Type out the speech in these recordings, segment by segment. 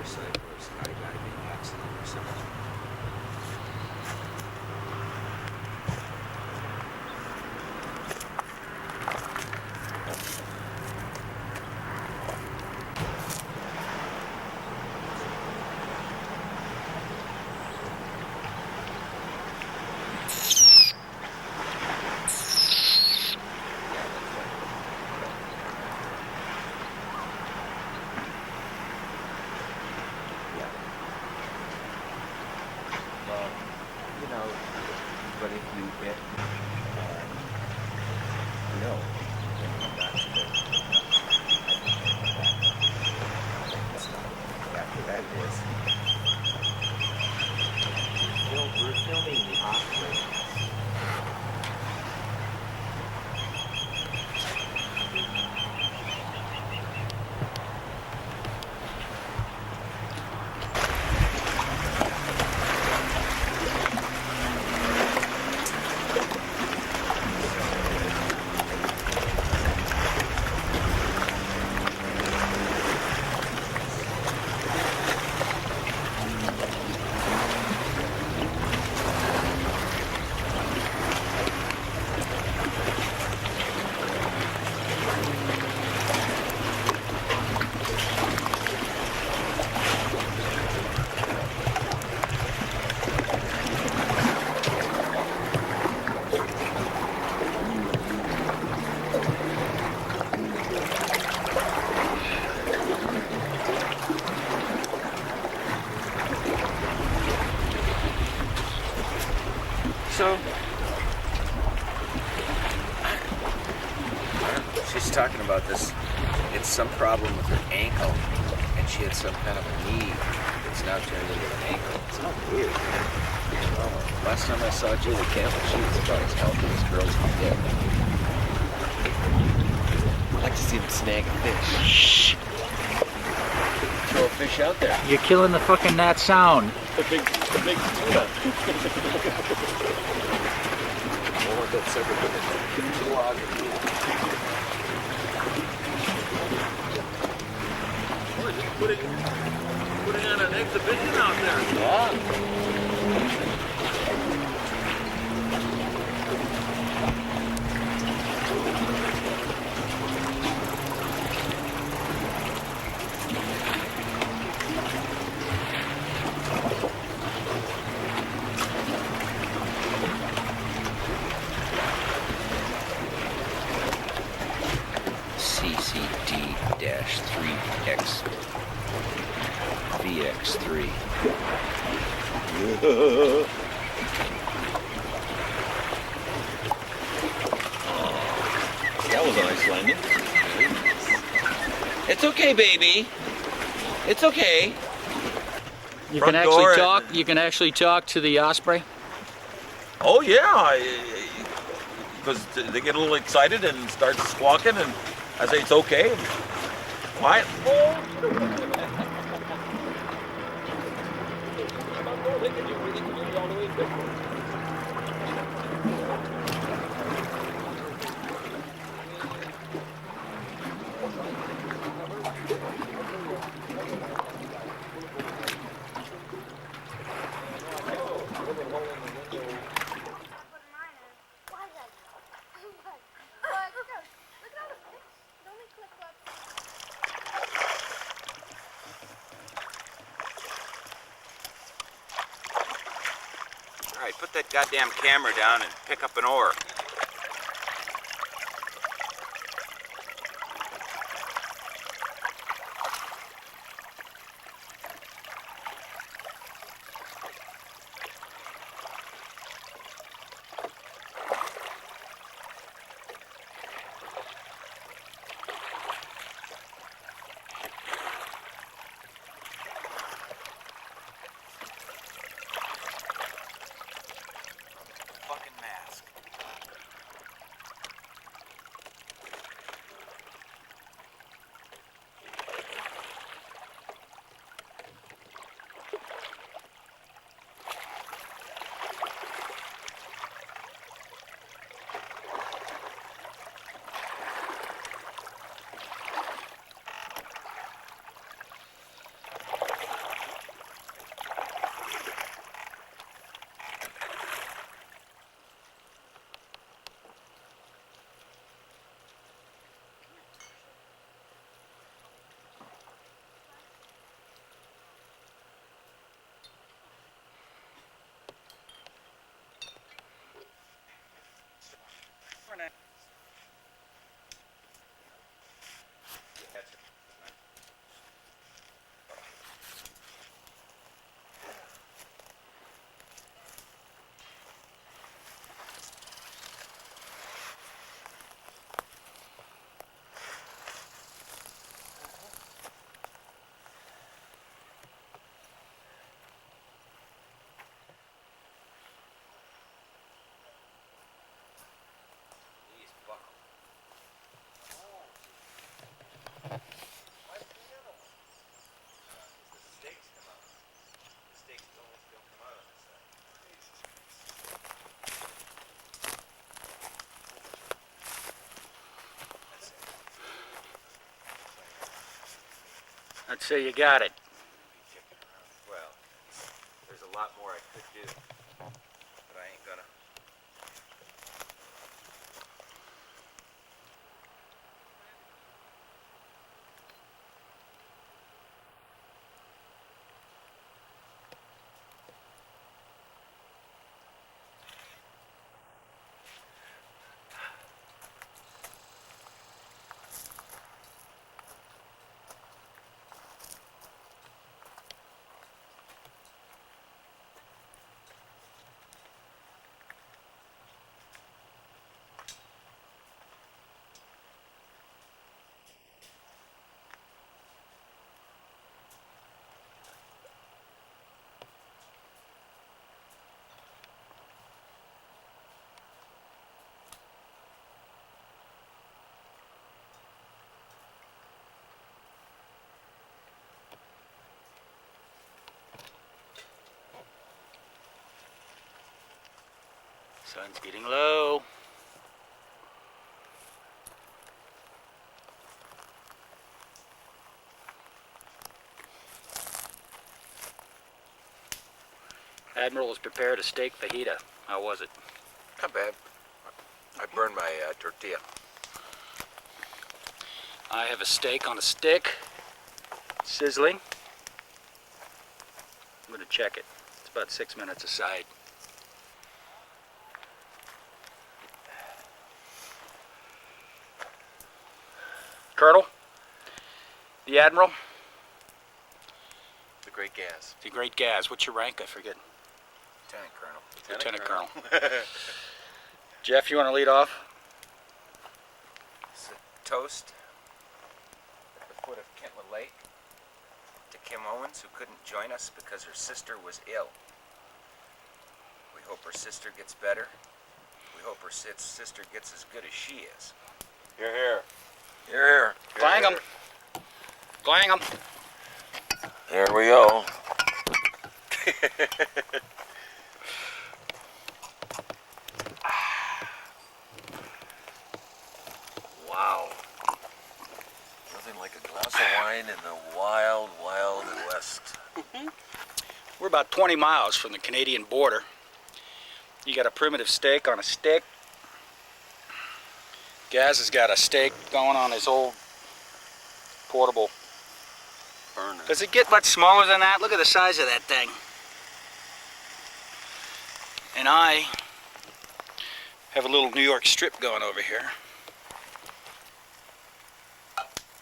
site or a skydiving accident or something. Well, you know, but if you get, no, that's the, after that is, we're filming the operations. So, she's talking about this. It's some problem with her ankle, and she had some kind of a knee that's now turned into an ankle. It's not weird. Oh, last time I saw Julie Campbell, she was about as healthy as girls can get. I'd like to see them snag a fish. Shh. Throw a fish out there. You're killing the fucking that sound. The big tuna. I want that separate vlog. Boy, just putting on an exhibition out there. Yeah. CCD-3X VX3. That was a nice landing. It's okay, baby. It's okay. You Front can door actually and- talk. You can actually talk to the osprey. Oh yeah, because they get a little excited and start squawking, and I say it's okay. Quiet. All right, put that goddamn camera down and pick up an oar. Fucking mask. I'd say you got it. Well, there's a lot more I could do, but I ain't gonna. Sun's getting low. Admiral has prepared a steak fajita. How was it? Not bad. I burned my tortilla. I have a steak on a stick, sizzling. I'm gonna check it. It's about 6 minutes aside. Colonel, the Admiral, The Great Gas. the Great Gaz. What's your rank? I forget. Lieutenant Colonel. Lieutenant Colonel. Jeff, you want to lead off? It's a toast at the foot of Kentland Lake to Kim Owens, who couldn't join us because her sister was ill. We hope her sister gets better. We hope her sister gets as good as she is. You're here. You're here. Clang 'em. Clang 'em. There we go. Wow. Nothing like a glass of wine in the wild, wild west. We're about 20 miles from the Canadian border. You got a primitive steak on a stick. Gaz has got a steak going on his old portable Burner. Does it get much smaller than that? Look at the size of that thing. And I have a little New York strip going over here.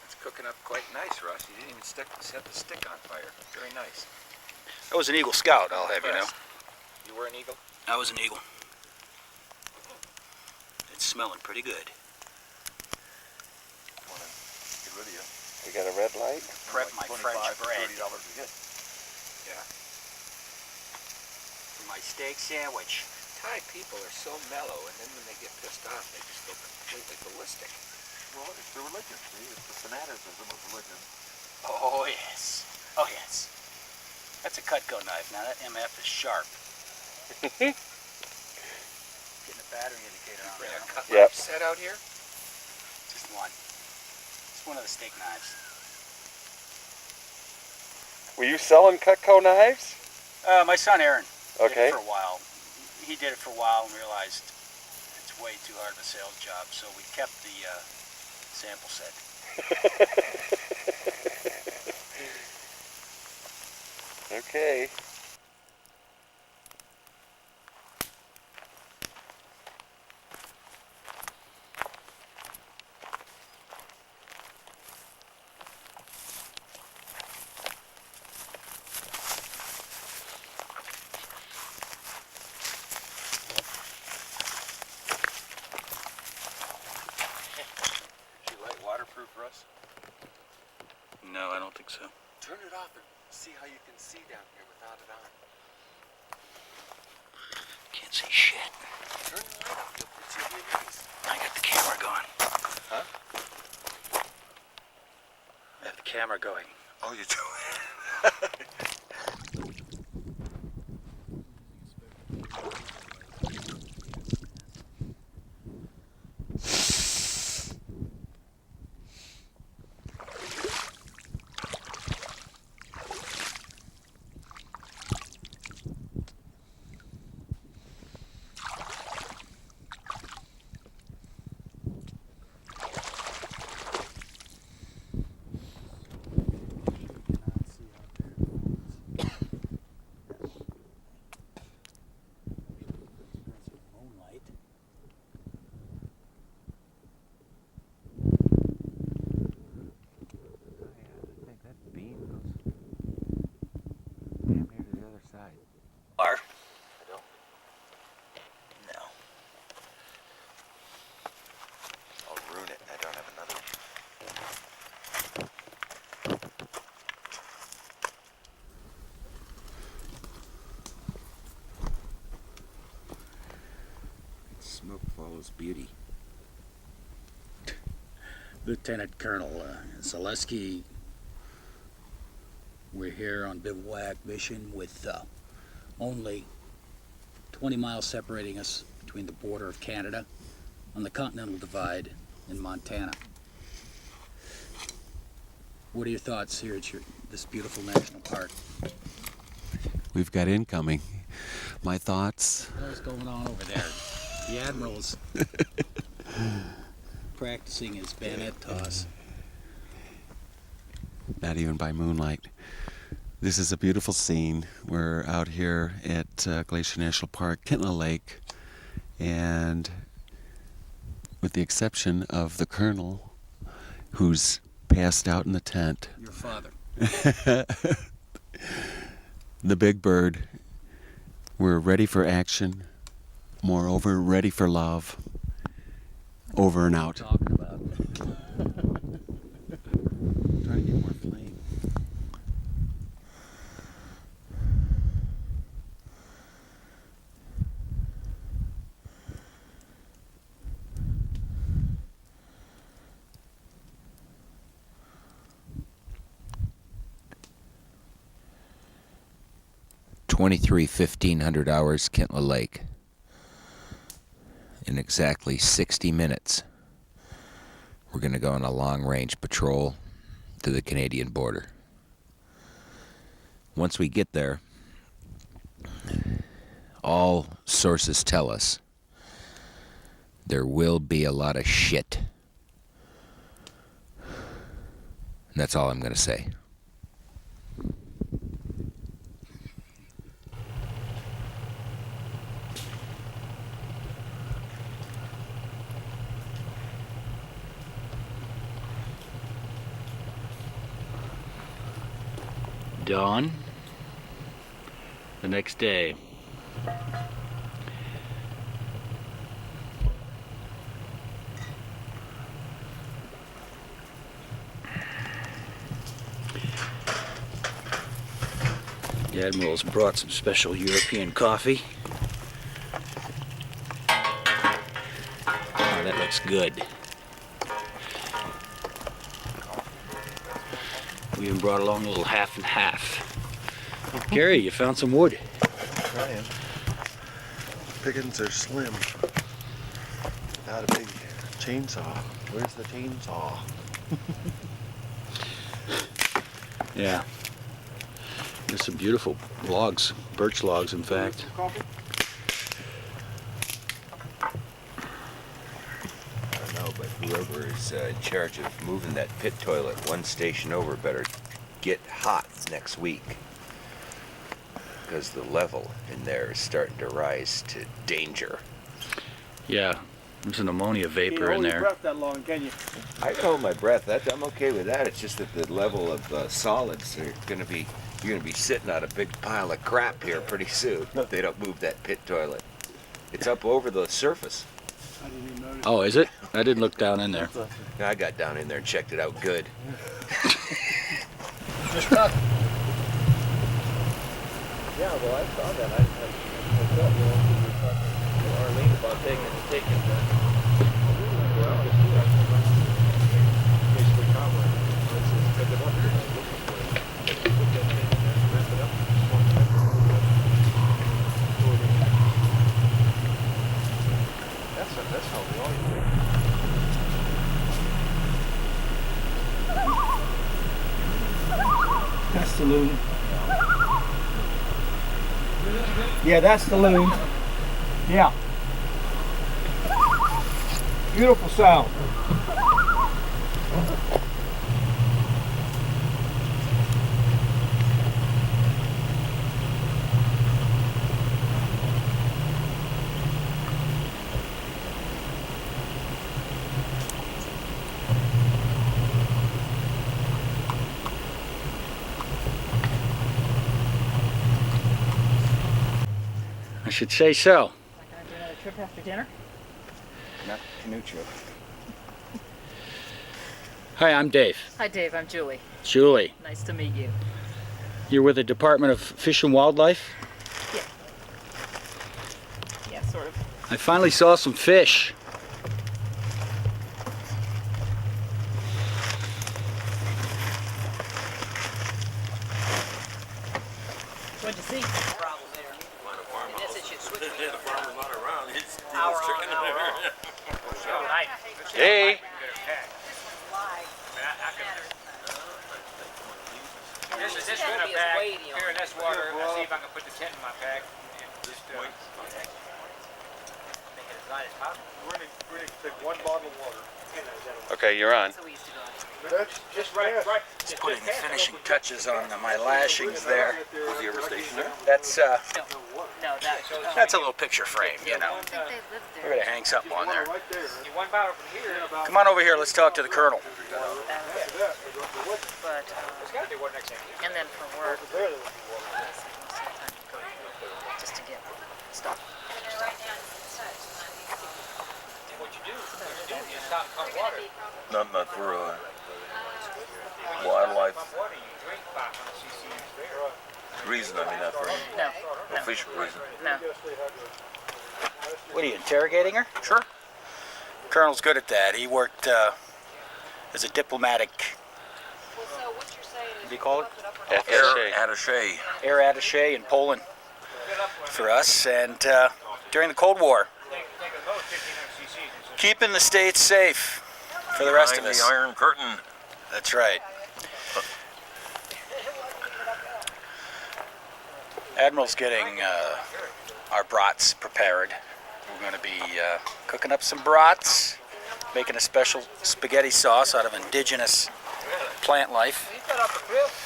It's cooking up quite nice, Russ. You didn't even set the stick on fire. Very nice. I was an Eagle Scout, I'll have you know. You were an eagle? I was an Eagle. It's smelling pretty good. Want to get rid of you? We got a red light? Prep my French bread $30 a hit. Yeah. for my steak sandwich. Thai people are so mellow, and then when they get pissed off, they just go completely ballistic. Well, it's the religion. See, it's the fanaticism of religion. Oh yes. Oh yes. That's a Cutco knife. Now that MF is sharp. Getting a battery indicator on Bring a there. cutlery Yep. set out here? Just one. It's one of the steak knives. Were you selling Cutco knives? My son Aaron did Okay. it for a while. He did it for a while and realized it's way too hard of a sales job, so we kept the sample set. Okay. Is your light waterproof, Russ? No, I don't think so. Turn it off and see how you can see down here without it on. Can't see shit. Turn the light off, you'll put your knees. I got the camera going. Huh? I have the camera going. Oh, you do? Colonel's beauty. Lieutenant Colonel Zaleski, we're here on bivouac mission with only 20 miles separating us between the border of Canada on the Continental Divide in Montana. What are your thoughts here at this beautiful national park? We've got incoming. My thoughts? What's going on over there? The Admiral's practicing his bayonet toss. Not even by moonlight. This is a beautiful scene. We're out here at Glacier National Park, Kintla Lake, and with the exception of the Colonel, who's passed out in the tent, Your father. the Big Bird, we're ready for action. Moreover, ready for love. Over and out. Talking about. Trying to get more flame. '23 1500 hours, Kintla Lake. In exactly 60 minutes, we're going to go on a long-range patrol to the Canadian border. Once we get there, all sources tell us there will be a lot of shit. And that's all I'm going to say. Dawn. The next day. The Admiral's brought some special European coffee. Oh, that looks good. We even brought along a little half and half. Gary, you found some wood. Trying. Pickings are slim. Not a big chainsaw. Where's the chainsaw? Yeah. There's some beautiful logs, birch logs, in fact. I don't know, but whoever is in charge of moving that pit toilet one station over better get hot next week. Because the level in there is starting to rise to danger. Yeah, there's an ammonia vapor in Can't hold your there. breath that long, can you? I hold my breath. I'm okay with that. It's just that the level of solids are going to be, you're going to be sitting on a big pile of crap here pretty soon if they don't move that pit toilet. It's up over the surface. I didn't even notice. Oh, is it? I didn't look down in there. I got down in there and checked it out good. Yeah, well, I saw that. I thought you were talking to Arlene about taking that. Well, basically cover. This is pick it up here. Put that thing in there, wrap it up. That's how we all use it. That's the loon. Yeah, that's the loon. Yeah. Beautiful sound. I should say so. Not gonna do another trip after dinner? Not canoe trip. Hi, I'm Dave. Hi Dave, I'm Julie. Julie, Nice to meet you. you're with the Department of Fish and Wildlife? Yeah, sort of. I finally saw some fish. What'd you see? Find a farmhouse. The farmer's not around. He's chicken there. Hey. This is this one pack. Here in this water. Let's see if I can put the tent in my pack. And just make it as light as possible. We're gonna take one bottle of water. Okay, you're on. So we used to go. That's Just right. Just putting the finishing touches on my lashings there. Was he ever stationed there? That's No, that's a little picture frame, you know. I think they lived We're there. gonna hang something on there. right there. You one bottle from here. Come on over here. Let's talk to the colonel. But, There's got to be one next to you. and then for work, just to get stuff. What you do is stop and pump water. Not for wildlife Pump water, you drink 500 cc's there. reason. I mean, not for No, official reason. no. What are you, interrogating her? Sure. Colonel's good at that. He worked as a diplomatic, what do you call it? Attaché. Air attaché in Poland for us, and during the Cold War, Take a boat 1,500 cc's. keeping the states safe for the rest of Behind us. the Iron Curtain. That's right. Admiral's getting our brats prepared. We're going to be cooking up some brats, making a special spaghetti sauce out of indigenous plant life You got up a cliff.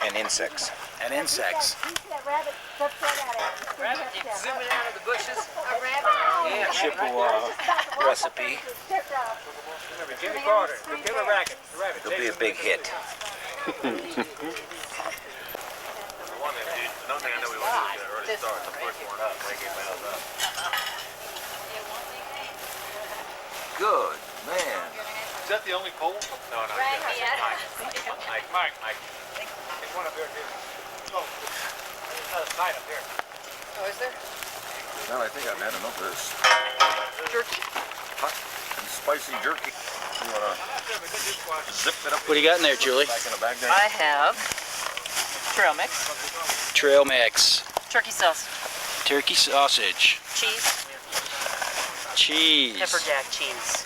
And insects. and insects. Rabbit, you zoom it out of the bushes. Yeah, Chippewa recipe. Remember, Jimmy Carter, the killer rabbit. The rabbit. It'll be a big hit. Good man. Is that the only pole? No, no. Mike. There's one up there, too. Oh, there's another side up there. Oh, is there? Now I think I've had enough of this Jerky? hot and spicy jerky. You wanna zip it up? What do you got in there, Julie? Back in the bag there? I have trail mix, Trail mix, turkey sauce, turkey sausage, cheese, cheese. pepper jack cheese.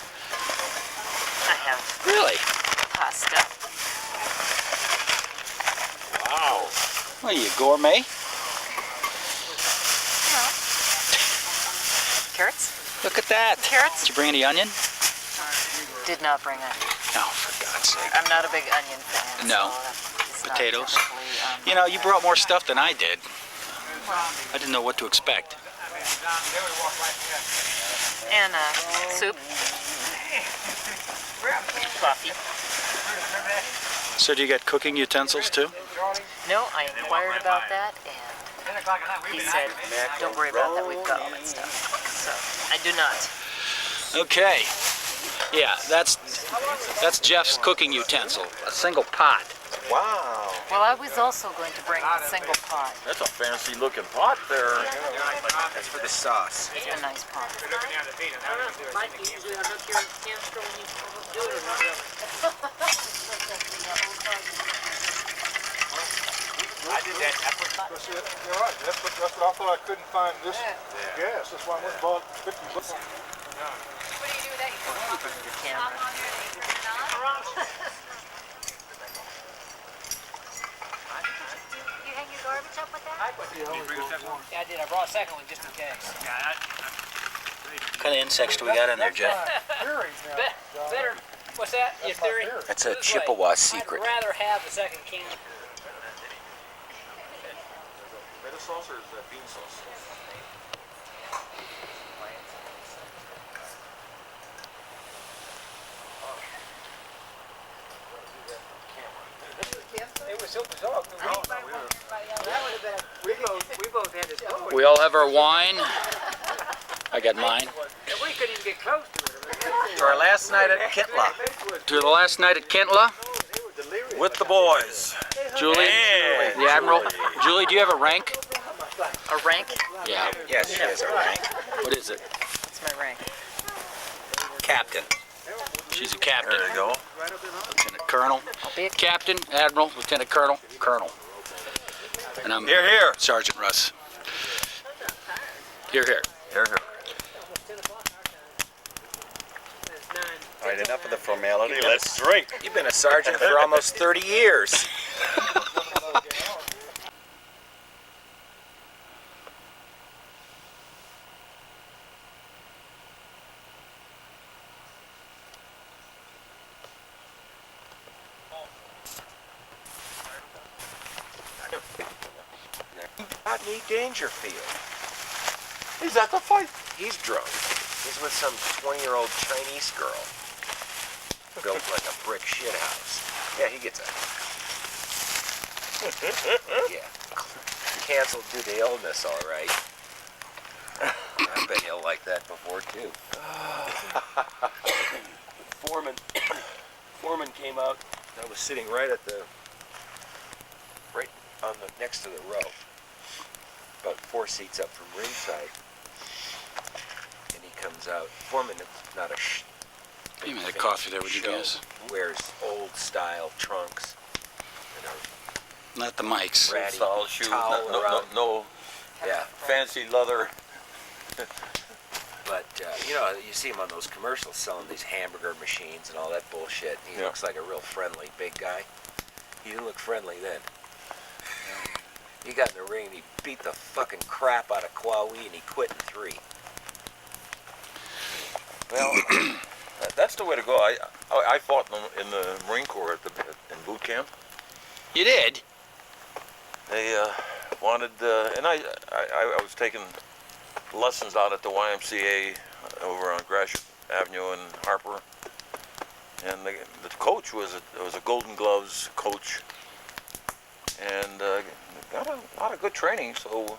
I have Really? pasta. Wow. What are you, gourmet? No. Carrots? Look at that. Carrots? Did you bring any onion? Did not bring onion. No, for God's sake. I'm not a big onion fan. No. So it's not Potatoes? typically, You know, you brought more stuff than I did. I didn't know what to expect. And soup. Coffee. So do you get cooking utensils too? No, I inquired about that, and he said, don't worry about that, we've got all that stuff. So, I do not. Okay. Yeah, that's Jeff's cooking utensil. A single pot. Wow. Well, I was also going to bring a single pot. That's a fancy looking pot there. That's for the sauce. It's a nice pot. I did that. You're right. That's what I thought. I couldn't find this gas. That's why I went and bought 50 bucks. You hang your garbage up with that? Yeah, I did. I brought a second one just in case. What kind of insects do we got in there, Jeff? Better. What's that? Your theory? That's a Chippewa secret. I'd rather have the second can. Tomato sauce or is that bean sauce? It was so bizarre. We both had this going. We all have our wine. I got mine. And we couldn't even get close to it. To our last night at Kitla. To the last night at Kentla. With the boys. Julie, And the Admiral. Julie, do you have a rank? A rank? Yeah. Yes, she has a rank. What is it? That's my rank. Captain. She's a captain. There you go. Lieutenant Colonel. I'll be a Captain, Admiral, Lieutenant Colonel, Colonel. And I'm Here, here. Sergeant Russ. Here, here. Here, here. All right, enough of the formality. Let's drink. You've been a sergeant for almost 30 years. Rodney Dangerfield. He's at the fight. He's drunk. He's with some 20-year-old Chinese girl. Built like a brick shit house. Yeah, he gets out. Yeah. Canceled due to illness, all right. I bet he'll like that before, too. Foreman came out. I was sitting right on the next to the row. About 4 seats up from ringside. And he comes out. Foreman is not a Give me the coffee there, would you show. guys? Wears old style trunks and a Not the mics. ratty Style shoes. towel No, around. no Yeah, fancy leather. but you know, you see him on those commercials selling these hamburger machines and all that bullshit. He Yeah. looks like a real friendly big guy. He didn't look friendly then. He got in the ring and he beat the fucking crap out of Kwawi and he quit in 3. Well, that's the way to go. I fought in the Marine Corps in boot camp. You did? They wanted, and I was taking lessons out at the YMCA over on Gratiot Avenue in Harper, and the coach was a Golden Gloves coach, and got a lot of good training. So,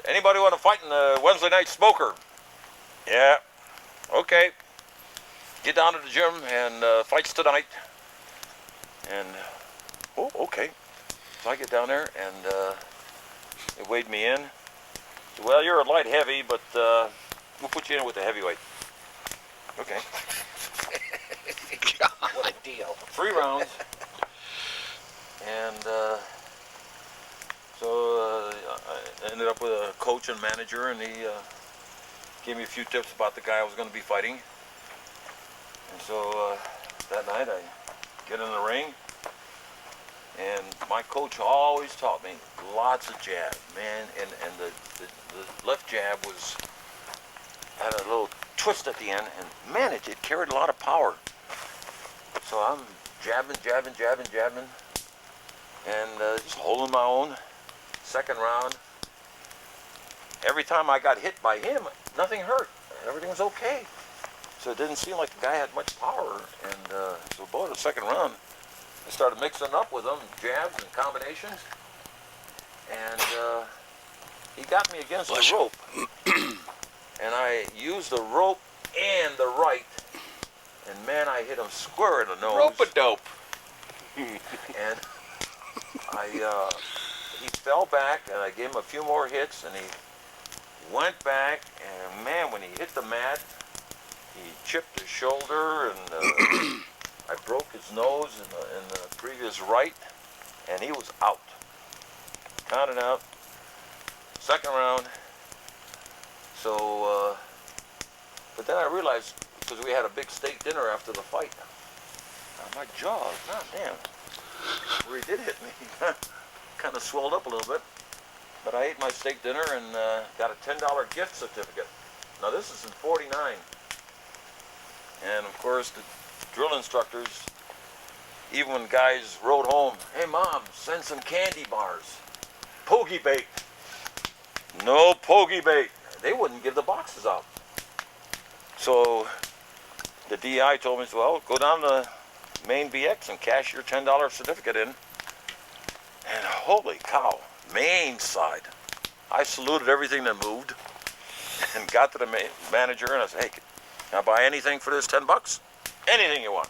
anybody want to fight in the Wednesday night smoker? Yeah, okay. Get down to the gym and fights tonight. And oh, okay. So I get down there and they weighed me in. Said, well, you're a light heavy, but we'll put you in with the heavyweight. Okay. What a deal. 3 rounds. And so I ended up with a coach and manager, and he gave me a few tips about the guy I was going to be fighting. And so that night I get in the ring, and my coach always taught me lots of jab, man, and the left jab had a little twist at the end, and man, it carried a lot of power. So I'm jabbing, and just holding my own. Second round, every time I got hit by him, nothing hurt. Everything was okay. So it didn't seem like the guy had much power. And so boy, the second round, I started mixing up with him, jabs and combinations. And he got me against the rope. And I used the rope and the right. And man, I hit him square in the nose. Rope-a-dope. And he fell back, and I gave him a few more hits, and he went back, and man, when he hit the mat, he chipped his shoulder, and I broke his nose in the previous right, and he was out. Counted out. Second round. So, but then I realized, because we had a big steak dinner after the fight, my jaw, god damn, where he did hit me, kind of swelled up a little bit. But I ate my steak dinner and got a $10 gift certificate. Now this is in '49. And of course the drill instructors, even when guys rode home, hey mom, send some candy bars. Pogey bait. No pogey bait. They wouldn't give the boxes out. So the DI told me, well, go down to Main BX and cash your $10 certificate in. And holy cow, Main side. I saluted everything that moved and got to the manager and I said, hey, can I buy anything for this 10 bucks? Anything you want.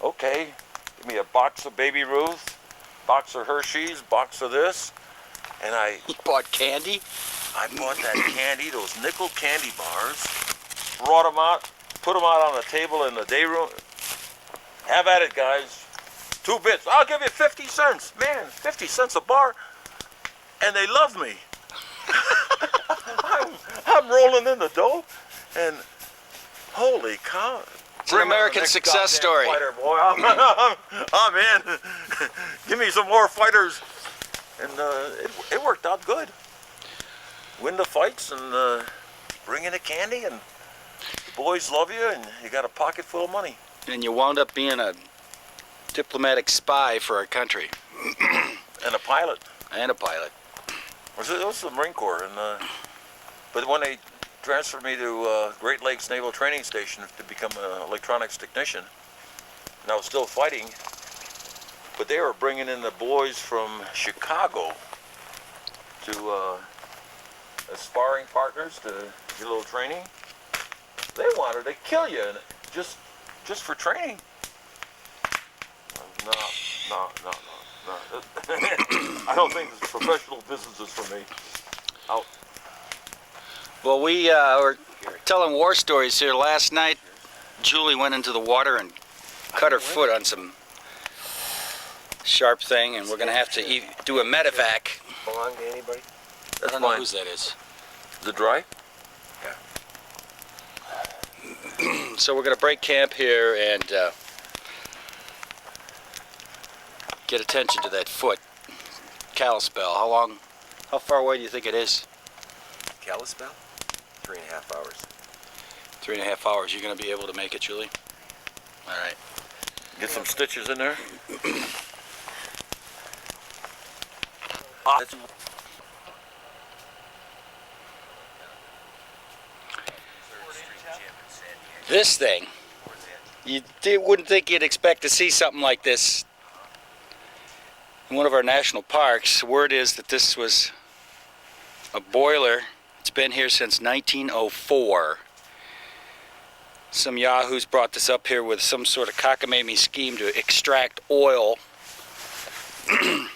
Okay, give me a box of Baby Ruth, box of Hershey's, box of this. And You bought candy? I bought that candy, those nickel candy bars, brought them out, put them out on the table in the day room. Have at it, guys. 2 bits. I'll give you 50 cents. Man, 50 cents a bar. and they love me. I'm rolling in the dough, and holy cow. It's an American success story. Fighter, boy. I'm in. Give me some more fighters. And it worked out good. Win the fights and bring in the candy, and the boys love you, and you got a pocket full of money. And you wound up being a diplomatic spy for our country. And a pilot. And a pilot. It was the Marine Corps. But when they transferred me to Great Lakes Naval Training Station to become an electronics technician, and I was still fighting, but they were bringing in the boys from Chicago to as sparring partners to get a little training. They wanted to kill you just for training. No. I don't think this professional business is for me. Out. Well, we were telling war stories here last night. Julie went into the water and cut her foot on some sharp thing, and we're going to have to do a medevac. Belong to anybody? I don't know whose that is. Is it dry? So we're going to break camp here and get attention to that foot. Kalispell. How far away do you think it is? Kalispell? 3.5 hours. 3.5 hours. You're going to be able to make it, Julie? All right. Get some stitches in there. This thing, you wouldn't think you'd expect to see something like this in one of our national parks. Word is that this was a boiler. It's been here since 1904. Some yahoos brought this up here with some sort of cockamamie scheme to extract oil. I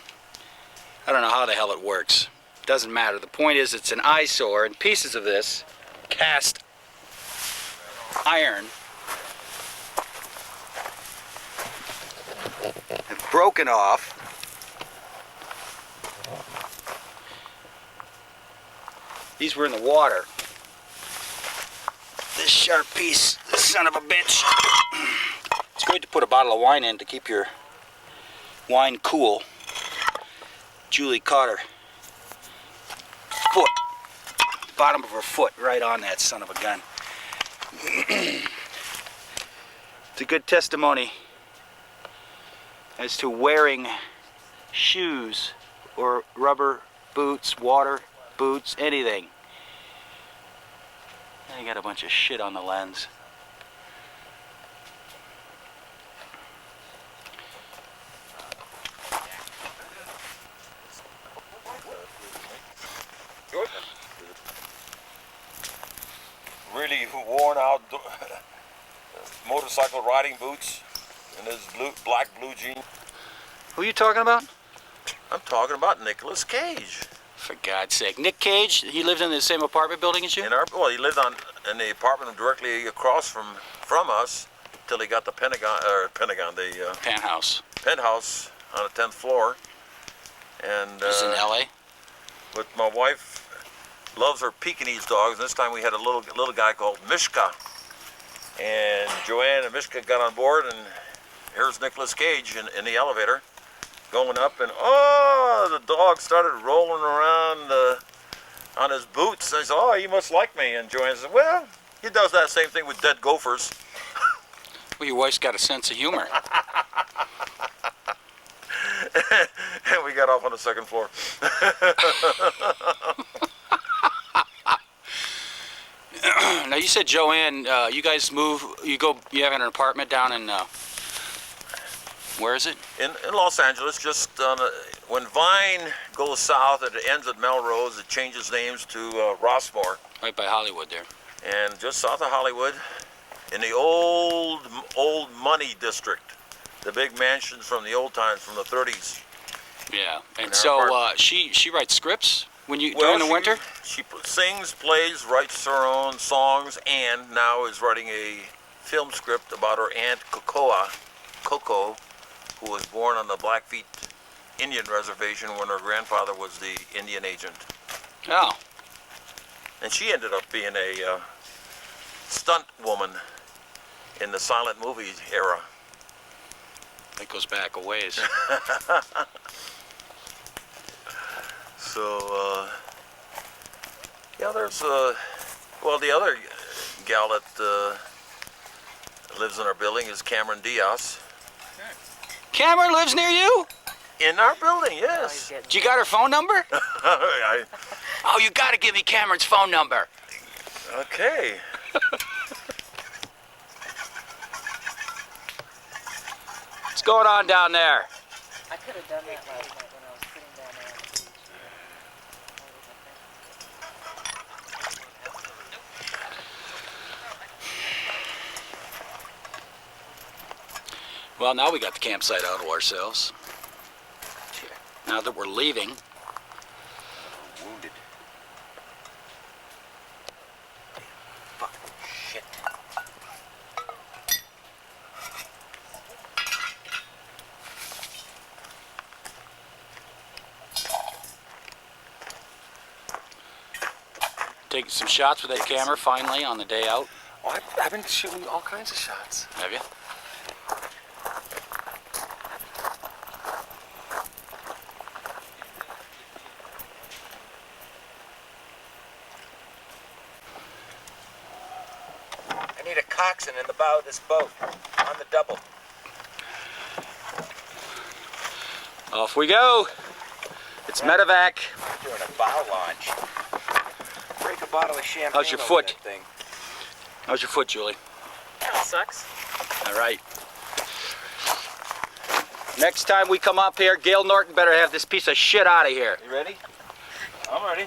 don't know how the hell it works. Doesn't matter. The point is it's an eyesore, and pieces of this cast iron have broken off. These were in the water. This sharp piece, this son of a bitch. It's great to put a bottle of wine in to keep your wine cool. Julie caught her foot, bottom of her foot, right on that son of a gun. It's a good testimony as to wearing shoes or rubber boots, water boots, anything. I got a bunch of shit on the lens. Really worn out motorcycle riding boots and his black blue jeans. Who are you talking about? I'm talking about Nicolas Cage. For God's sake. Nick Cage, he lived in the same apartment building as you? He lived in the apartment directly across from us till he got the penthouse. Penthouse on the 10th floor. And He's in LA? But my wife loves her Pekingese dogs, and this time we had a little guy called Mishka. And Joanne and Mishka got on board, and here's Nicolas Cage in the elevator going up, and the dog started rolling around on his boots. And I said, he must like me. And Joanne said, well, he does that same thing with dead gophers. Well, your wife's got a sense of humor. And we got off on the second floor. Now, you said Joanne, you guys move, you have an apartment down in, where is it? In Los Angeles, just when Vine goes south and it ends at Melrose, it changes names to Rossmore. Right by Hollywood there. And just south of Hollywood, in the old money district, the big mansions from the old times, from the 30s. Yeah, and so she writes scripts during the winter? She sings, plays, writes her own songs, and now is writing a film script about her aunt Coco, who was born on the Blackfeet Indian reservation when her grandfather was the Indian agent. Oh, And she ended up being a stunt woman in the silent movie era. that goes back a ways. So, yeah, there's, well, the other gal that lives in our building is Cameron Diaz. Cameron lives near you? In our building, yes. You got her phone number? I, Oh, you gotta give me Cameron's phone number. okay. What's going on down there? I could have done that last night when I was sitting down there on the beach. Well, now we got the campsite out of ourselves. Now that we're leaving, Wounded. Fuck. Shit. taking some shots with that camera finally on the day out. Oh, I've been shooting all kinds of shots. Have you? I need a coxswain in the bow of this boat. On the double. Off we go. It's medevac. We're doing a bow launch. Break a bottle of champagne. How's your over foot? that thing. How's your foot, Julie? That sucks. All right. Next time we come up here, Gail Norton better have this piece of shit out of here. You ready? I'm ready.